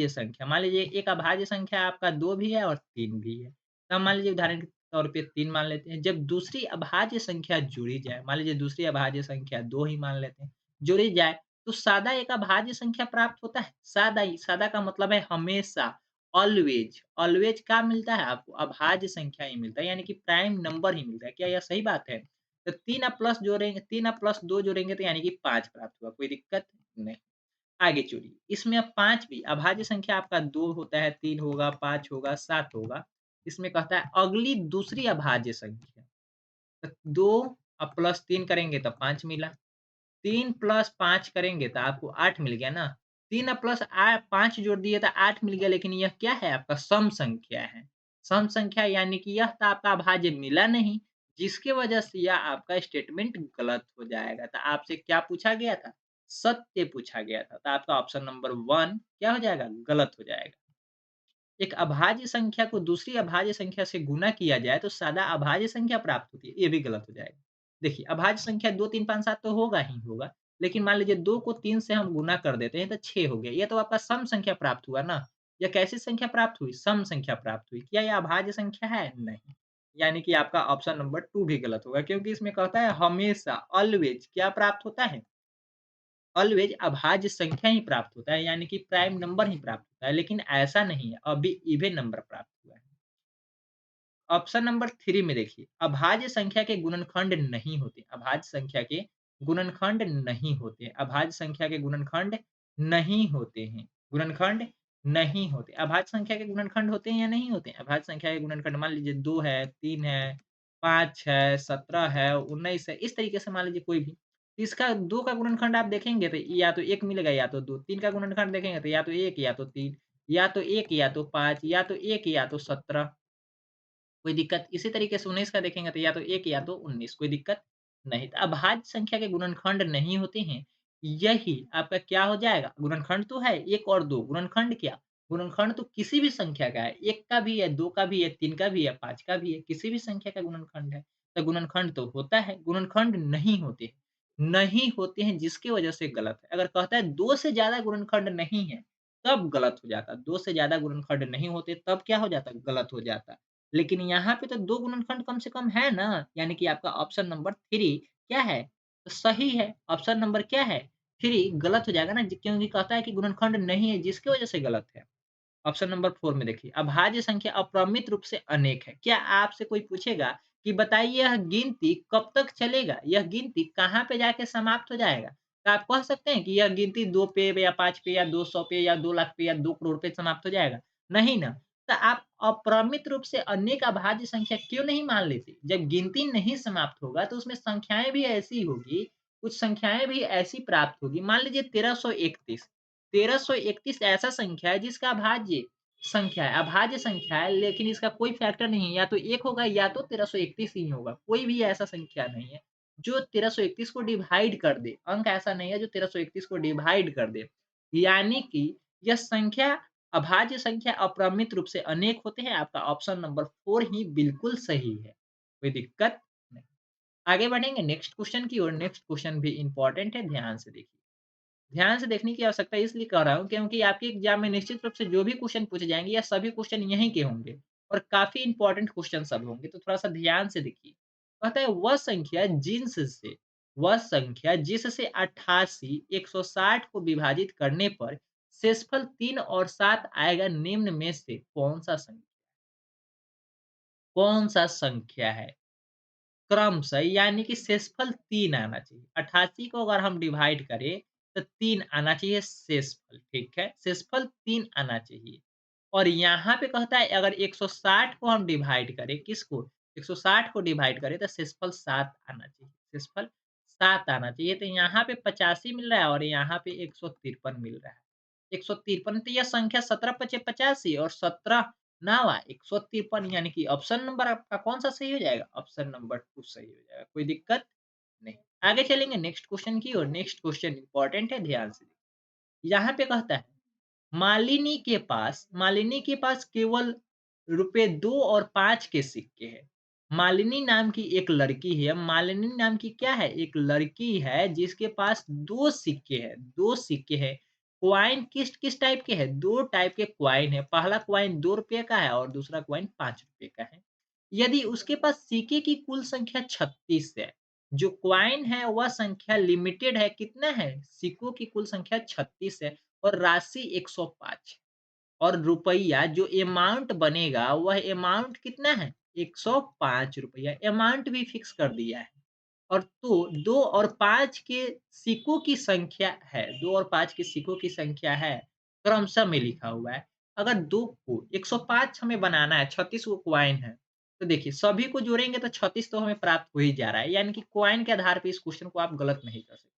संख्या मान लीजिए एक अभाज्य संख्या आपका 2 भी है और 3 भी है। तो मान लीजिए उदाहरण के तौर पे 3 मान लेते हैं। जब दूसरी अभाज्य संख्या जोड़ी जाए, मान लीजिए दूसरी अभाज्य संख्या 2 ही मान लेते हैं, जोड़ी जाए तो सादा एक अभाज्य संख्या प्राप्त होता है। सादा ही, सादा का मतलब है हमेशा। ऑलवेज, ऑलवेज क्या मिलता है आपको? अभाज्य संख्या ही मिलता है, यानी कि प्राइम नंबर ही मिलता है। क्या यह सही बात है? तो 3 आप प्लस जोड़ेंगे 3 आप प्लस 2 जोड़ेंगे तो यानी कि 5 प्राप्त हुआ, कोई दिक्कत नहीं। आगे चलिए, इसमें अब 5 भी अभाज्य संख्या आपका 2 होता है, 3 होगा, 5 होगा, 7 होगा। इसमें कहता है अगली दूसरी अभाज्य संख्या, तो 2 अब प्लस 3 करेंगे तो 5 मिला। 3 प्लस 5 करेंगे तो आपको 8 मिल गया ना। 3 प्लस 5 जोड़ दिए तो 8 मिल गया लेकिन यह क्या है आपका सम संख्या है। सम संख्या यानी कि यह तो आपका अभाज्य मिला नहीं, जिसकी वजह से यह आपका स्टेटमेंट गलत हो जाएगा। तो आपसे क्या पूछा गया था? सत्य पूछा गया था। तो आपका ऑप्शन नंबर 1 क्या हो जाएगा? गलत हो जाएगा। एक अभाज्य संख्या को दूसरी अभाज्य संख्या से गुणा किया जाए तो सादा अभाज्य संख्या प्राप्त होती है, ये भी गलत हो जाएगा। देखिए अभाज्य संख्या 2, 3, 5, 7 तो होगा ही होगा, लेकिन मान लीजिए 2 को 3 से हम गुणा कर देते हैं तो 6 हो गया। ये तो आपका सम संख्या प्राप्त हुआ ना। यह कैसी संख्या प्राप्त हुई? सम संख्या प्राप्त हुई। क्या यह अभाज्य संख्या है? नहीं। यानी कि आपका ऑप्शन नंबर 2 भी गलत होगा क्योंकि इसमें कहता है हमेशा ऑलवेज क्या प्राप्त होता है? ऑलवेज अभाज्य संख्या ही प्राप्त होता है यानी कि प्राइम नंबर ही प्राप्त होता है, लेकिन ऐसा नहीं है, अभी इवन नंबर प्राप्त हुआ है। ऑप्शन नंबर 3 में देखिए, अभाज्य संख्या के गुणनखंड नहीं होते, अभाज्य संख्या के गुणनखंड नहीं होते, अभाज्य संख्या के गुणनखंड नहीं होते हैं, गुणनखंड नहीं होते। अभाज्य संख्या के गुणनखंड होते हैं या नहीं होते? अभाज्य संख्या के गुणनखंड मान लीजिए 2 है, 3 है, 5 है, 17 है, 19 है, इस तरीके से मान लीजिए कोई भी। इसका 2 का गुणनखंड आप देखेंगे तो या तो 1 मिलेगा या तो 2, 3 का गुणनखंड देखेंगे तो या तो 1 या तो 3, या तो 1 या तो 5, या तो 1 या तो 17। कोई दिक्कत इसी तरीके से 19 का देखेंगे तो या तो 1 या तो 19 कोई दिक्कत नहीं। तो अभाज्य संख्या के गुणनखंड नहीं होते हैं, यही आपका क्या हो जाएगा? गुणनखंड तो है 1 और 2 गुणनखंड क्या? गुणनखंड तो किसी भी संख्या का है, 1 का भी है, 2 का भी है, 3 का भी है, 5 का भी है, किसी भी संख्या का गुणनखंड है। तो गुणनखंड तो होता है, गुणनखंड नहीं होते। नहीं होते हैं जिसकी वजह से गलत है। अगर कहता है 2 से ज़्यादा गुणनखंड नहीं है, तब गलत हो जाता। 2 से ज़्यादा गुणनखंड नहीं होते तब क्या हो जाता? गलत हो जाता। लेकिन यहाँ पे तो 2 गुणनखंड कम से कम है ना, यानी कि आपका ऑप्शन नंबर 3 क्या है? तो सही है। ऑप्शन नंबर क्या है? 3 गलत हो जाएगा ना क्योंकि कहता है कि गुणनखंड नहीं है जिसकी वजह से गलत है। ऑप्शन नंबर 4 में देखिए, अभाज्य संख्या अप्रमित रूप से अनेक है। क्या आपसे कोई पूछेगा कि बताइए यह गिनती कब तक चलेगा? यह गिनती कहाँ पे जाके समाप्त हो जाएगा? तो आप कह सकते हैं कि यह गिनती 2 पे या 5 पे या 200 पे या 2 लाख पे या 2 करोड़ पे समाप्त हो जाएगा? नहीं ना। तो आप अप्रमित रूप से अनेक अभाज्य संख्या क्यों नहीं मान लेते? जब गिनती नहीं समाप्त होगा तो उसमें संख्याएँ भी ऐसी होगी, कुछ संख्याएँ भी ऐसी प्राप्त होगी। मान लीजिए 1331 1331 ऐसा संख्या है जिसका अभाज्य संख्या है लेकिन इसका कोई फैक्टर नहीं है, या तो 1 होगा या तो 1331 ही होगा। कोई भी ऐसा संख्या नहीं है जो 1331 को डिवाइड कर दे। अंक ऐसा नहीं है जो 1331 को डिवाइड कर दे। यानी कि यह संख्या अभाज्य संख्या अप्रमित रूप से अनेक होते हैं। आपका ऑप्शन नंबर 4 ही बिल्कुल सही है। कोई दिक्कत नहीं। आगे बढ़ेंगे नेक्स्ट क्वेश्चन की ओर। नेक्स्ट क्वेश्चन भी इम्पोर्टेंट है, ध्यान से देखिए। ध्यान से देखने की आवश्यकता इसलिए कह रहा हूँ क्योंकि आपके एग्जाम में निश्चित रूप से जो भी क्वेश्चन पूछे जाएँगे या सभी क्वेश्चन यहीं के होंगे और काफ़ी इम्पोर्टेंट क्वेश्चन सब होंगे, तो थोड़ा-सा ध्यान से देखिए। कहता है वह संख्या जिससे 88 160 को विभाजित करने पर शेषफल 3 और 7 आएगा, निम्न में से कौन-सा संख्या है? क्रमशः यानी कि शेषफल 3 आना चाहिए। 88 को अगर हम डिवाइड करें तो 3 आना चाहिए शेषफल, ठीक है? शेषफल 3 आना चाहिए। और यहाँ पे कहता है अगर 160 को हम डिवाइड करें किसको? 160 को डिवाइड करें तो शेषफल 7 आना चाहिए। शेषफल 7 आना चाहिए, तो यहाँ पे 85 मिल रहा है और यहाँ पे 153 मिल रहा है। 153 तो यह संख्या 17 पचे 85 और 17 9वाँ 153 यानी कि ऑप्शन नंबर आपका कौन-सा सही हो जाएगा? ऑप्शन नंबर 2 सही हो जाएगा। कोई दिक्कत नहीं। आगे चलेंगे नेक्स्ट क्वेश्चन की ओर। नेक्स्ट क्वेश्चन इम्पोर्टेंट है, ध्यान से देखिए। यहाँ पे कहता है मालिनी के पास केवल रुपए 2 और 5 के सिक्के हैं। मालिनी नाम की एक लड़की है। मालिनी नाम की क्या है? एक लड़की है जिसके पास 2 सिक्के हैं, 2 सिक्के हैं। कॉइन किस-किस टाइप के हैं? 2 टाइप के कॉइन है। पहला कॉइन ₹2 का है और दूसरा कॉइन ₹5 का है। यदि उसके पास सिक्के की कुल संख्या 36 है, जो कॉइन है वह संख्या लिमिटेड है, कितना है? सिक्कों की कुल संख्या 36 है और राशि 105 और रुपया जो अमाउंट बनेगा वह अमाउंट कितना है? ₹105 अमाउंट भी फिक्स कर दिया है। और तो 2 और 5 के सिक्कों की संख्या है, 2 और 5 के सिक्कों की संख्या है, क्रमशः में लिखा हुआ है। अगर 2 को 105 हमें बनाना है, 36 वो कॉइन है, तो देखिए सभी को जोड़ेंगे तो 36 तो हमें प्राप्त हो ही जा रहा है, यानी कि कॉइन के आधार पे इस क्वेश्चन को आप गलत नहीं कर सकते।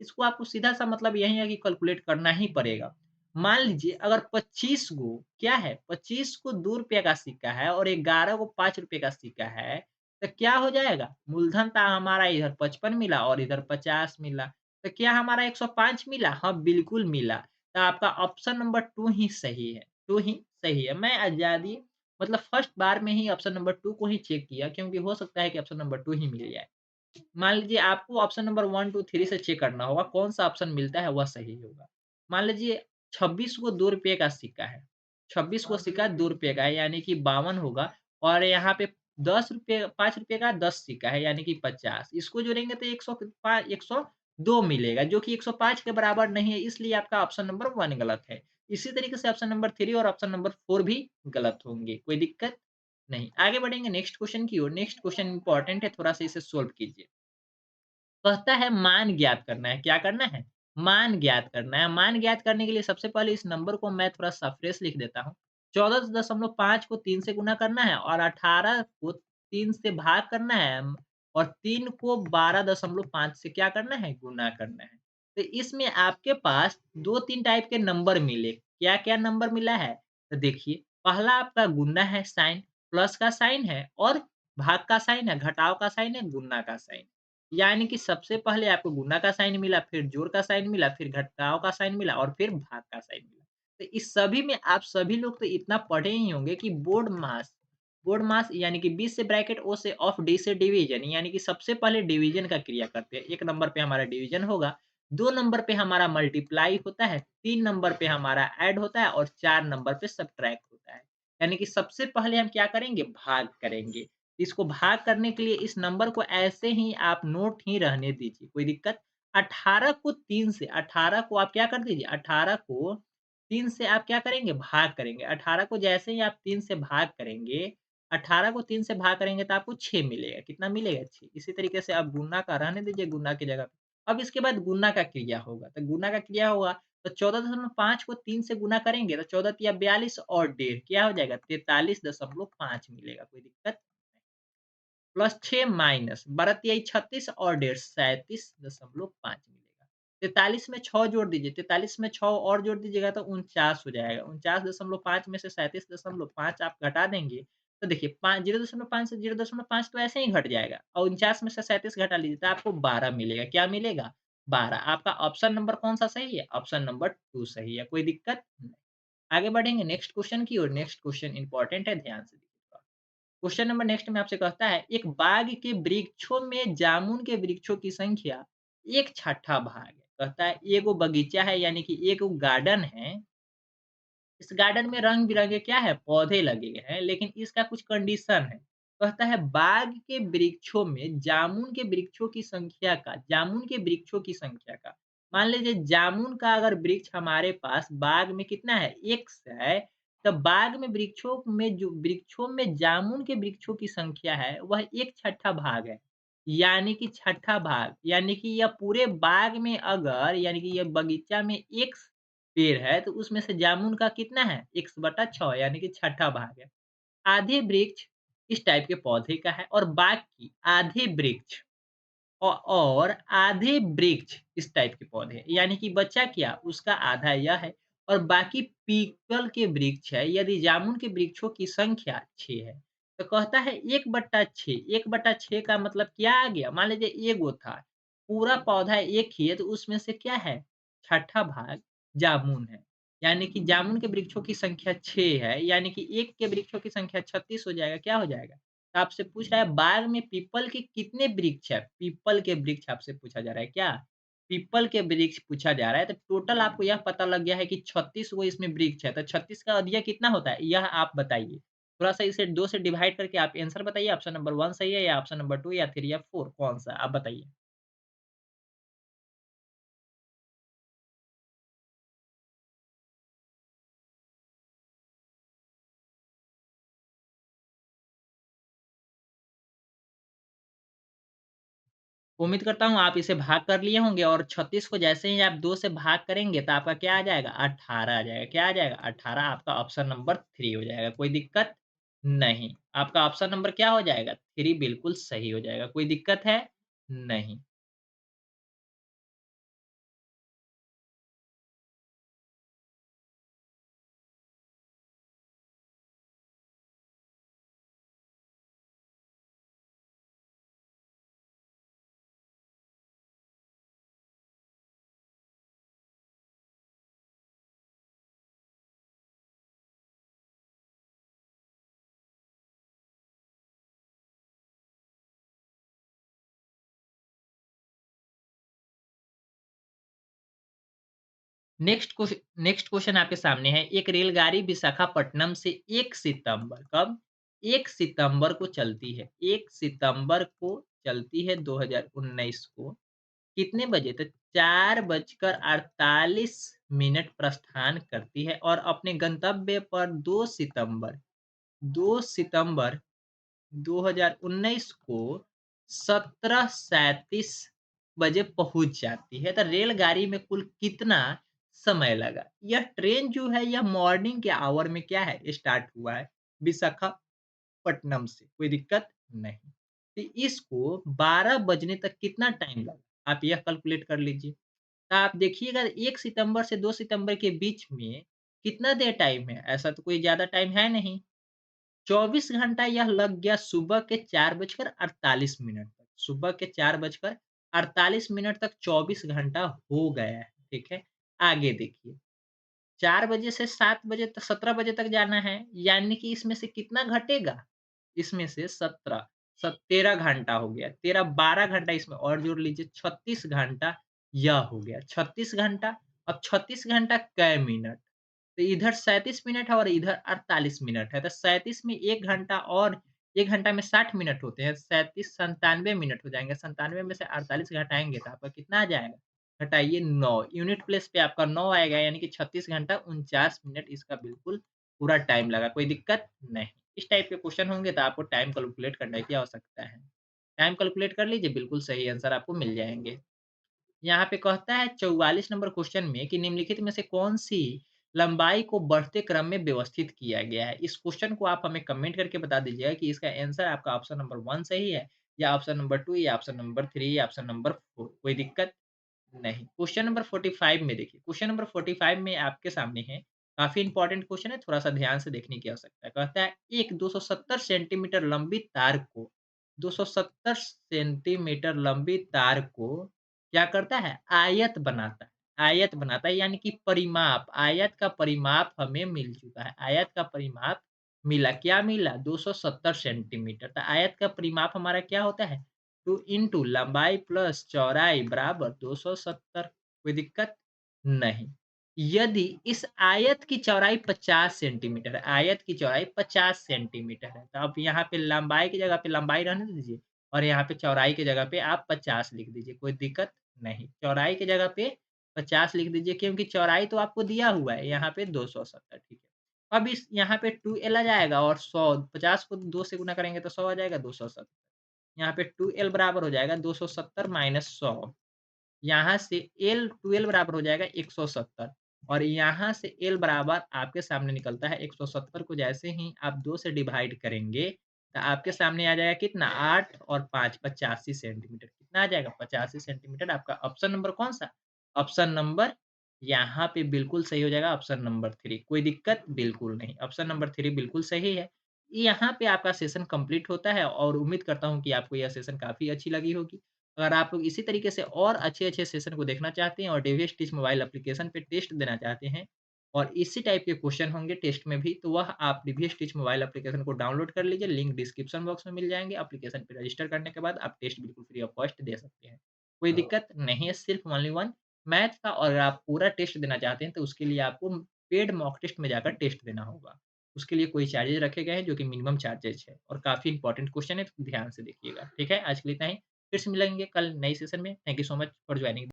इसको आपको सीधा-सा मतलब यही है कि कैलकुलेट करना ही पड़ेगा। मान लीजिए अगर 25 गो क्या है, 25 को ₹2 का सिक्का है और 11 को ₹5 का सिक्का है, तो क्या हो जाएगा? मूलधन था हमारा इधर 55 मिला और इधर 50 मिला। तो क्या हमारा 105 मिला? हाँ, बिल्कुल मिला। तो आपका ऑप्शन नंबर 2 ही सही है, 2 ही सही है। मैं आज़ादी मतलब फर्स्ट बार में ही ऑप्शन नंबर 2 को ही चेक किया क्योंकि हो सकता है कि ऑप्शन नंबर 2 ही मिल जाए। मान लीजिए आपको ऑप्शन नंबर 1, 2, 3 से चेक करना होगा कौन-सा ऑप्शन मिलता है वह सही होगा। मान लीजिए 26 को ₹2 का सिक्का है, 26 को सिक्का ₹2 का है यानी कि 52 होगा और यहाँ पे ₹10 ₹5 का 10 सिक्का है यानी कि 50 इसको जोड़ेंगे तो 102 मिलेगा जो कि 105 के बराबर नहीं है, इसलिए आपका ऑप्शन नंबर 1 गलत है। इसी तरीके से ऑप्शन नंबर 3 और ऑप्शन नंबर 4 भी गलत होंगे, कोई दिक्कत नहीं। आगे बढ़ेंगे नेक्स्ट क्वेश्चन की ओर। नेक्स्ट क्वेश्चन इम्पोर्टेंट है, थोड़ा-सा इसे सोल्व कीजिए। कहता है मान ज्ञात करना है, क्या करना है? मान ज्ञात करना है। मान ज्ञात करने के लिए सबसे पहले इस नंबर को मैं थोड़ा-सा फ्रेश लिख देता हूँ। 14.5 को 3 से गुणा करना है और 18 को 3 से भाग करना है और 3 को 12.5 से क्या करना है? गुणा करना है। तो इसमें आपके पास 2-3 टाइप के नंबर मिले। क्या-क्या नंबर मिला है? तो देखिए, पहला आपका गुना है साइन, प्लस का साइन है और भाग का साइन है, घटाव का साइन है, गुणा का साइन। यानी कि सबसे पहले आपको गुणा का साइन मिला, फिर जोड़ का साइन मिला, फिर घटाव का साइन मिला और फिर भाग का साइन मिला। तो इस सभी में आप सभी लोग तो इतना पढ़े ही होंगे कि बोर्ड मास यानी कि बी से ब्रैकेट ओ से ऑफ डी से डिवीजन यानी कि सबसे पहले डिवीजन का क्रिया करते हैं। 1 नंबर पे हमारा डिवीजन होगा, 2 नंबर पे हमारा मल्टीप्लाई होता है, 3 नंबर पे हमारा ऐड होता है और 4 नंबर पे सब्ट्रैक्ट होता है। यानी कि सबसे पहले हम क्या करेंगे? भाग करेंगे। इसको भाग करने के लिए इस नंबर को ऐसे ही आप नोट ही रहने दीजिए, कोई दिक्कत 18 को 3 से 18 को आप क्या कर दीजिए 18 को 3 से आप क्या करेंगे? भाग करेंगे। 18 को जैसे ही आप 3 से भाग करेंगे 18 को 3 से भाग करेंगे तो आपको 6 मिलेगा। कितना मिलेगा? 6। इसी तरीके से आप गुणा का रहने दीजिए गुणा की जगह पे। अब इसके बाद गुणा का क्रिया होगा, तो गुणा का क्रिया होगा तो 14.5 को 3 से गुणा करेंगे तो 14 तिया 42 और डेढ़ क्या हो जाएगा? 43.5 मिलेगा, कोई दिक्कत? प्लस 6 माइनस 12 तिहाई 36 और डेढ़ 37.5 मिलेगा। 43 में 6 जोड़ दीजिए, 43 में 6 और जोड़ दीजिएगा तो 49 हो जाएगा। 49.5 में से 37.5 आप घटा देंगे, तो देखिए 5 0.5 से 0.5 तो ऐसे ही घट जाएगा और 49 में से 37 घटा लीजिए तो आपको 12 मिलेगा। क्या मिलेगा? 12। आपका ऑप्शन नंबर कौन-सा सही है? ऑप्शन नंबर 2 सही है, कोई दिक्कत नहीं। आगे बढ़ेंगे नेक्स्ट क्वेश्चन की ओर। नेक्स्ट क्वेश्चन इम्पोर्टेंट है, ध्यान से देखिएगा। क्वेश्चन नंबर नेक्स्ट में आपसे कहता है, एक बाग के वृक्षों में जामुन के वृक्षों की संख्या 1/6 भाग है। कहता है एगो बगीचा है यानी कि एगो गार्डन है। इस गार्डन में रंग-बिरंगे क्या है? पौधे लगे हैं, लेकिन इसका कुछ कंडीशन है। कहता है बाग के वृक्षों में जामुन के वृक्षों की संख्या का मान लीजिए जामुन का अगर वृक्ष हमारे पास बाग में कितना है? X है, तो बाग में वृक्षों में जामुन के वृक्षों की संख्या है, वह 1/6 भाग है। यानी कि छठा भाग, यानी कि यह पूरे बाग में अगर यानी कि यह बगीचा में X पेड़ है, तो उसमें से जामुन का कितना है? X/6 यानी कि छठा भाग है। आधे वृक्ष इस टाइप के पौधे का है और बाकी आधे वृक्ष और आधे वृक्ष इस टाइप के पौधे हैं। यानी कि बचा क्या? उसका आधा यह है और बाकी पीपल के वृक्ष है। यदि जामुन के वृक्षों की संख्या 6 है, तो कहता है 1/6 1/6 का मतलब क्या आ गया? मान लीजिए एगो था, पूरा पौधा एक ही है, तो उसमें से क्या है? छठा भाग जामुन है। यानी कि जामुन के वृक्षों की संख्या 6 है, यानी कि एक के वृक्षों की संख्या 36 हो जाएगा। क्या हो जाएगा? तो आपसे पूछ रहा है बाग में पीपल के कितने वृक्ष है? पीपल के वृक्ष आपसे पूछा जा रहा है क्या? पीपल के वृक्ष पूछा जा रहा है, तो टोटल आपको यह पता लग गया है कि 36 गो इसमें वृक्ष है, तो 36 का अधिया कितना होता है? यह आप बताइए। थोड़ा-सा इसे 2 से डिवाइड करके आप आंसर बताइए, ऑप्शन नंबर 1 सही है या ऑप्शन नंबर 2 या 3 या 4 कौन-सा? आप बताइए। उम्मीद करता हूँ आप इसे भाग कर लिए होंगे और 36 को जैसे ही आप 2 से भाग करेंगे तो आपका क्या आ जाएगा? 18 आ जाएगा। क्या आ जाएगा? 18 आपका ऑप्शन नंबर 3 हो जाएगा। कोई दिक्कत नहीं। आपका ऑप्शन नंबर क्या हो जाएगा? 3 बिल्कुल सही हो जाएगा। कोई दिक्कत है? नहीं। नेक्स्ट क्वेश्चन आपके सामने है। एक रेलगाड़ी विशाखापट्टनम से 1 सितंबर कब? 1 सितंबर को चलती है। 1 सितंबर को चलती है 2019 को। कितने बजे? तो 4 बजकर 48 मिनट प्रस्थान करती है और अपने गंतव्य पर 2 सितंबर 2019 को 17:37 बजे पहुँच जाती है। तो रेलगाड़ी में कुल कितना समय लगा? यह ट्रेन जो है यह मॉर्निंग के आवर में क्या है? स्टार्ट हुआ है विशाखापट्टनम से, कोई दिक्कत नहीं। तो इसको 12 बजने तक कितना टाइम लगा? आप यह कैलकुलेट कर लीजिए। तो आप देखिएगा 1 सितंबर से 2 सितंबर के बीच में कितना देर टाइम है? ऐसा तो कोई ज़्यादा टाइम है नहीं। 24 घंटा यह लग गया सुबह के 4 बजकर 48 मिनट तक। सुबह के 4 बजकर 48 मिनट तक 24 घंटा हो गया है, ठीक है? आगे देखिए, 4 बजे से 7 बजे तक 17 बजे तक जाना है, यानी कि इसमें से कितना घटेगा? इसमें से 17 13 घंटा हो गया। 13 12 घंटा इसमें और जोड़ लीजिए, 36 घंटा यह हो गया। 36 घंटा, अब 36 घंटा कै मिनट? तो इधर 37 मिनट है और इधर 48 मिनट है। तो 37 में 1 घंटा और 1 घंटा में 60 मिनट होते हैं। 37 97 मिनट हो जाएँगे। 97 में से 48 घटाएँगे तो आपका कितना आ जाएगा? घटाइए 9 यूनिट प्लेस पे आपका 9 आएगा यानी कि 36 घंटा 49 मिनट इसका बिल्कुल पूरा टाइम लगा। कोई दिक्कत नहीं। इस टाइप के क्वेश्चन होंगे तो आपको टाइम कैलकुलेट करने की आवश्यकता है। टाइम कैलकुलेट कर लीजिए, बिल्कुल सही आंसर आपको मिल जाएँगे। यहाँ पे कहता है 44 नंबर क्वेश्चन में कि निम्नलिखित में से कौन-सी लंबाई को बढ़ते क्रम में व्यवस्थित किया गया है? इस क्वेश्चन को आप हमें कमेंट करके बता दीजिएगा कि इसका आंसर आपका ऑप्शन नंबर 1 सही है या ऑप्शन नंबर 2 या ऑप्शन नंबर 3 या ऑप्शन नंबर 4 कोई दिक्कत नहीं। क्वेश्चन नंबर 45 में देखिए, क्वेश्चन नंबर 45 में आपके सामने है, काफ़ी इंपोर्टेंट क्वेश्चन है, थोड़ा-सा ध्यान से देखने की आवश्यकता है। कहता है एक 270 सेंटीमीटर लंबी तार को 270 सेंटीमीटर लंबी तार को क्या करता है? आयत बनाता है। आयत बनाता है यानी कि परिमाप, आयत का परिमाप हमें मिल चुका है। आयत का परिमाप मिला, क्या मिला? 270 सेंटीमीटर। तो आयत का परिमाप हमारा क्या होता है? 2 इंटू लंबाई प्लस चौड़ाई बराबर 270 कोई दिक्कत नहीं। यदि इस आयत की चौड़ाई 50 सेंटीमीटर है, आयत की चौड़ाई 50 सेंटीमीटर है, तो अब यहाँ पे लंबाई की जगह पे लंबाई रहने दीजिए और यहाँ पे चौड़ाई की जगह पे आप 50 लिख दीजिए, कोई दिक्कत नहीं। चौड़ाई की जगह पे 50 लिख दीजिए क्योंकि चौड़ाई तो आपको दिया हुआ है, यहाँ पे 270 ठीक है। अब इस यहाँ पे 2l आ जाएगा और 100 50 को 2 से गुना करेंगे तो 100 आ जाएगा 270 यहाँ पे 2l बराबर हो जाएगा 270 माइनस 100 यहाँ से L 2L बराबर हो जाएगा 170 और यहाँ से L बराबर आपके सामने निकलता है 170 को जैसे ही आप 2 से डिवाइड करेंगे, तो आपके सामने आ जाएगा कितना 8 और 5 85 सेंटीमीटर कितना आ जाएगा 85 सेंटीमीटर आपका ऑप्शन नंबर कौन-सा? ऑप्शन नंबर यहाँ पे बिल्कुल सही हो जाएगा ऑप्शन नंबर 3 कोई दिक्कत बिल्कुल नहीं, ऑप्शन नंबर 3 बिल्कुल सही है। यहाँ पे आपका सेशन कंप्लीट होता है और उम्मीद करता हूँ कि आपको यह सेशन काफ़ी अच्छी लगी होगी। अगर आप लोग इसी तरीके से और अच्छे-अच्छे सेशन को देखना चाहते हैं और डेविएस टीच मोबाइल एप्लीकेशन पे टेस्ट देना चाहते हैं और इसी टाइप के क्वेश्चन होंगे टेस्ट में भी, तो वह आप डेविएस टीच मोबाइल एप्लीकेशन को डाउनलोड कर लीजिए, लिंक डिस्क्रिप्शन बॉक्स में मिल जाएँगे। एप्लीकेशन पे रजिस्टर करने के बाद आप टेस्ट बिल्कुल फ्री ऑफ कॉस्ट दे सकते हैं। कोई दिक्कत नहीं है, सिर्फ ओनली वन मैथ का और अगर आप पूरा टेस्ट देना चाहते हैं, तो उसके लिए आपको पेड मॉक टेस्ट में जाकर टेस्ट देना होगा। उसके लिए कोई चार्जेज़ रखे गए हैं जो कि मिनिमम चार्जेज़ है और काफ़ी इंपोर्टेंट क्वेश्चन है, तो ध्यान से देखिएगा। ठीक है? आज के लिए इतना ही। फिर से मिलेंगे कल नए सेशन में। Thank you so much for joining.